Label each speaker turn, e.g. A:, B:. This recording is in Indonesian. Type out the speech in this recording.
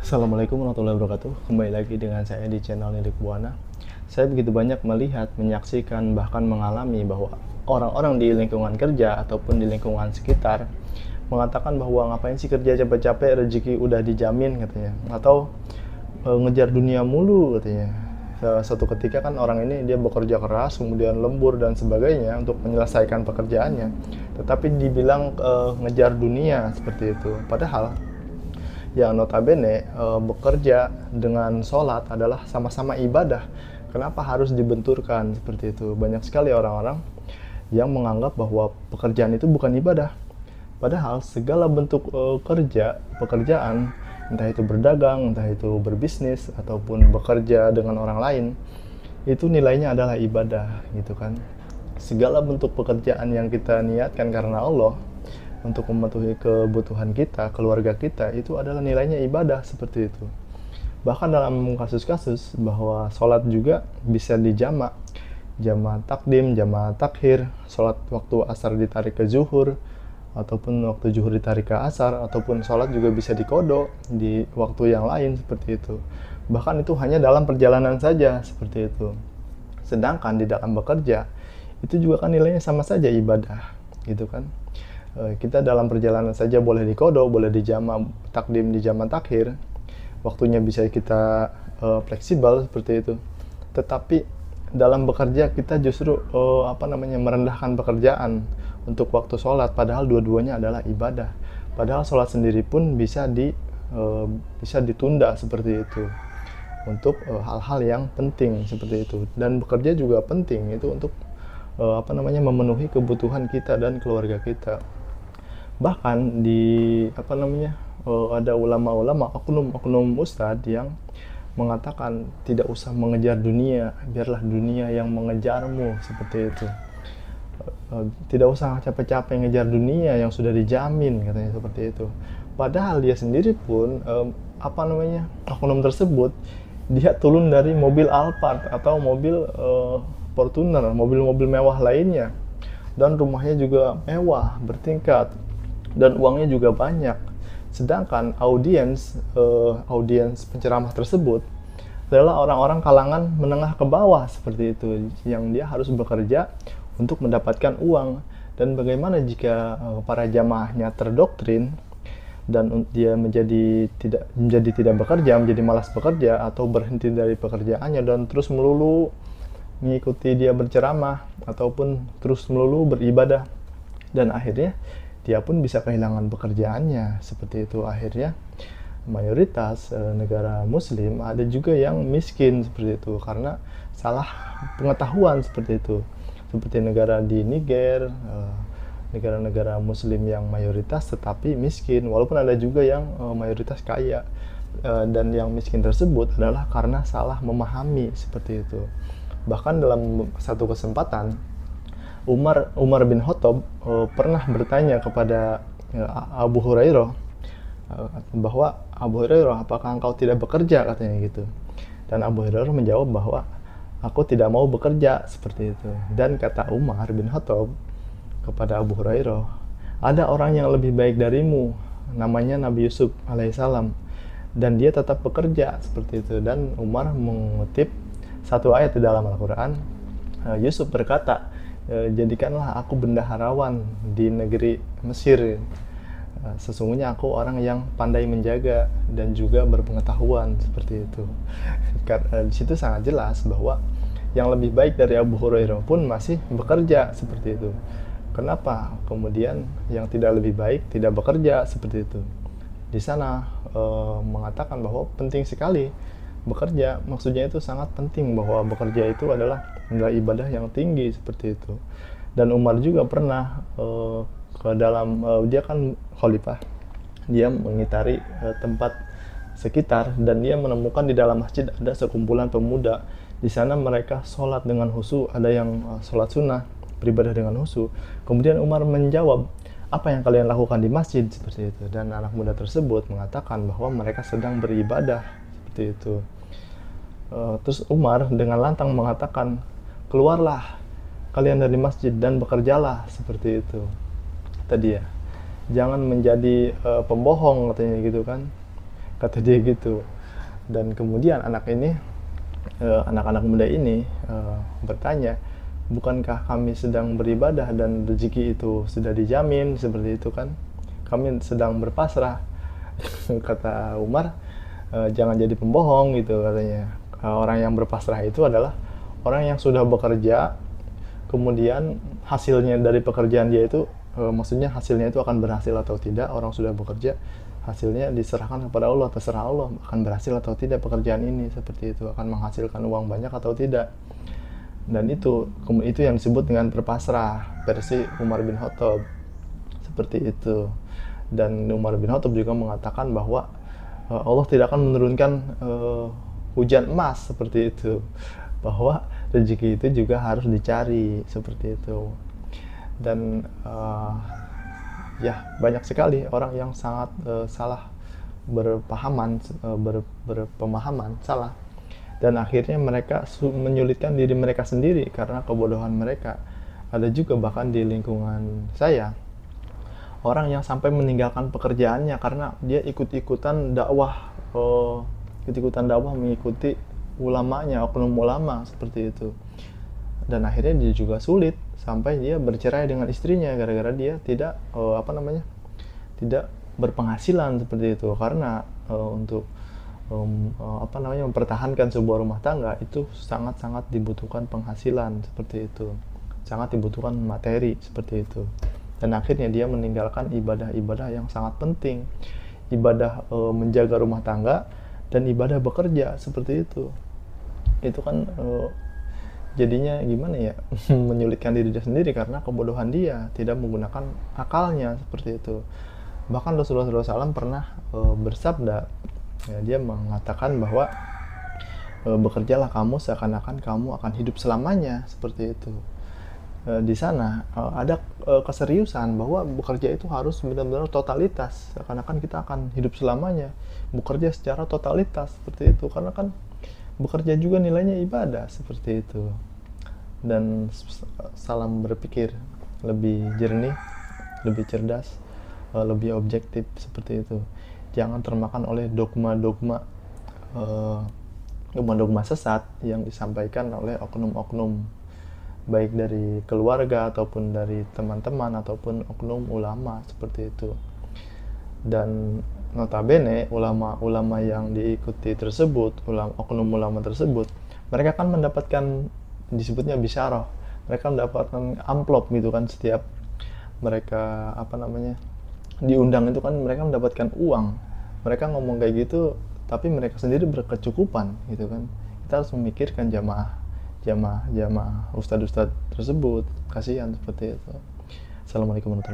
A: Assalamualaikum warahmatullahi wabarakatuh. Kembali lagi dengan saya di channel Nidik Buana. Saya begitu banyak melihat, menyaksikan, bahkan mengalami bahwa orang-orang di lingkungan kerja ataupun di lingkungan sekitar mengatakan bahwa ngapain sih kerja capek-capek, rezeki udah dijamin katanya, atau ngejar dunia mulu katanya. Suatu ketika kan orang ini dia bekerja keras, kemudian lembur dan sebagainya untuk menyelesaikan pekerjaannya, tetapi dibilang ngejar dunia seperti itu. Padahal yang notabene bekerja dengan sholat adalah sama-sama ibadah. Kenapa harus dibenturkan seperti itu? Banyak sekali orang-orang yang menganggap bahwa pekerjaan itu bukan ibadah. Padahal segala bentuk pekerjaan, entah itu berdagang, entah itu berbisnis, ataupun bekerja dengan orang lain, itu nilainya adalah ibadah, gitu kan. Segala bentuk pekerjaan yang kita niatkan karena Allah, untuk memenuhi kebutuhan kita, keluarga kita, itu adalah nilainya ibadah seperti itu. Bahkan dalam kasus-kasus bahwa sholat juga bisa dijamak, jamak takdim, jamak takhir, sholat waktu asar ditarik ke zuhur, ataupun waktu zuhur ditarik ke asar, ataupun sholat juga bisa dikodok di waktu yang lain seperti itu. Bahkan itu hanya dalam perjalanan saja seperti itu. Sedangkan di dalam bekerja, itu juga kan nilainya sama saja ibadah, gitu kan. Kita dalam perjalanan saja boleh dikodok, boleh dijama takdim, dijama takhir, waktunya bisa kita fleksibel seperti itu. Tetapi dalam bekerja kita justru merendahkan pekerjaan untuk waktu sholat, padahal dua-duanya adalah ibadah. Padahal sholat sendiri pun bisa ditunda seperti itu untuk hal-hal yang penting seperti itu. Dan bekerja juga penting itu untuk memenuhi kebutuhan kita dan keluarga kita. Bahkan ada ulama-ulama, oknum ustadz yang mengatakan tidak usah mengejar dunia, biarlah dunia yang mengejarmu seperti itu. Tidak usah capek-capek ngejar dunia yang sudah dijamin, katanya seperti itu. Padahal dia sendiri pun oknum tersebut, dia turun dari mobil Alphard atau mobil Fortuner, mobil-mobil mewah lainnya, dan rumahnya juga mewah, bertingkat, dan uangnya juga banyak. Sedangkan audiens penceramah tersebut adalah orang-orang kalangan menengah ke bawah seperti itu, yang dia harus bekerja untuk mendapatkan uang. Dan bagaimana jika para jamaahnya terdoktrin dan dia menjadi tidak bekerja, menjadi malas bekerja atau berhenti dari pekerjaannya dan terus melulu mengikuti dia berceramah ataupun terus melulu beribadah, dan akhirnya dia pun bisa kehilangan pekerjaannya seperti itu. Akhirnya mayoritas negara muslim ada juga yang miskin seperti itu karena salah pengetahuan seperti itu. Seperti negara di Niger, negara-negara muslim yang mayoritas tetapi miskin, walaupun ada juga yang mayoritas kaya, dan yang miskin tersebut adalah karena salah memahami seperti itu. Bahkan dalam satu kesempatan Umar bin Khattab pernah bertanya kepada Abu Hurairah bahwa, Abu Hurairah, apakah engkau tidak bekerja, katanya gitu. Dan Abu Hurairah menjawab bahwa aku tidak mau bekerja seperti itu. Dan kata Umar bin Khattab kepada Abu Hurairah, ada orang yang lebih baik darimu, namanya Nabi Yusuf alaihissalam, dan dia tetap bekerja seperti itu. Dan Umar mengutip satu ayat di dalam Al-Quran. Yusuf berkata, jadikanlah aku bendaharawan di negeri Mesir. Sesungguhnya aku orang yang pandai menjaga dan juga berpengetahuan seperti itu. Di situ sangat jelas bahwa yang lebih baik dari Abu Hurairah pun masih bekerja seperti itu. Kenapa kemudian yang tidak lebih baik tidak bekerja seperti itu? Di sana mengatakan bahwa penting sekali bekerja, maksudnya itu sangat penting bahwa bekerja itu adalah nilai ibadah yang tinggi seperti itu. Dan Umar juga pernah dia kan khalifah, dia mengitari tempat sekitar dan dia menemukan di dalam masjid ada sekumpulan pemuda. Di sana mereka sholat dengan khusyuk, ada yang sholat sunnah, beribadah dengan khusyuk. Kemudian Umar menjawab, apa yang kalian lakukan di masjid seperti itu? Dan anak muda tersebut mengatakan bahwa mereka sedang beribadah seperti itu. Terus Umar dengan lantang mengatakan, keluarlah kalian dari masjid dan bekerjalah seperti itu. Tadi ya, jangan menjadi pembohong, katanya gitu kan. kata dia gitu. Dan kemudian anak-anak muda ini bertanya, bukankah kami sedang beribadah dan rezeki itu sudah dijamin seperti itu kan, kami sedang berpasrah. Kata Umar, jangan jadi pembohong gitu katanya. Orang yang berpasrah itu adalah orang yang sudah bekerja, kemudian hasilnya dari pekerjaan dia itu, maksudnya hasilnya itu akan berhasil atau tidak. Orang sudah bekerja, hasilnya diserahkan kepada Allah, terserah Allah akan berhasil atau tidak pekerjaan ini, seperti itu, akan menghasilkan uang banyak atau tidak. Dan itu yang disebut dengan berpasrah versi Umar bin Khattab, seperti itu. Dan Umar bin Khattab juga mengatakan bahwa Allah tidak akan menurunkan hujan emas, seperti itu, bahwa rezeki itu juga harus dicari, seperti itu. Dan ya, banyak sekali orang yang sangat salah berpemahaman salah, dan akhirnya mereka menyulitkan diri mereka sendiri karena kebodohan mereka. Ada juga bahkan di lingkungan saya orang yang sampai meninggalkan pekerjaannya karena dia ikut-ikutan dakwah mengikuti ulamanya, oknum ulama, seperti itu. Dan akhirnya dia juga sulit sampai dia bercerai dengan istrinya gara-gara dia tidak tidak berpenghasilan, seperti itu. Karena untuk mempertahankan sebuah rumah tangga itu sangat-sangat dibutuhkan penghasilan, seperti itu, sangat dibutuhkan materi, seperti itu. Dan akhirnya dia meninggalkan ibadah-ibadah yang sangat penting, ibadah menjaga rumah tangga dan ibadah bekerja, seperti itu. Itu kan jadinya gimana ya, menyulitkan diri dia sendiri karena kebodohan dia, tidak menggunakan akalnya, seperti itu. Bahkan Rasulullah SAW pernah bersabda, ya, dia mengatakan bahwa bekerjalah kamu seakan-akan kamu akan hidup selamanya, seperti itu. Di sana ada keseriusan bahwa bekerja itu harus benar-benar totalitas, seakan-akan kita akan hidup selamanya, bekerja secara totalitas, seperti itu. Karena kan bekerja juga nilainya ibadah, seperti itu. Dan salam berpikir lebih jernih, lebih cerdas, lebih objektif, seperti itu. Jangan termakan oleh dogma-dogma sesat yang disampaikan oleh oknum-oknum, baik dari keluarga ataupun dari teman-teman ataupun oknum ulama, seperti itu. Dan notabene ulama-ulama yang diikuti tersebut, oknum ulama tersebut, mereka kan mendapatkan, disebutnya bisyarah, mereka mendapatkan amplop gitu kan, setiap mereka diundang itu kan mereka mendapatkan uang. Mereka ngomong kayak gitu tapi mereka sendiri berkecukupan gitu kan. Kita harus memikirkan jamaah ustadz-ustadz tersebut, kasihan, seperti itu. Assalamualaikum warahmatullahi wabarakatuh.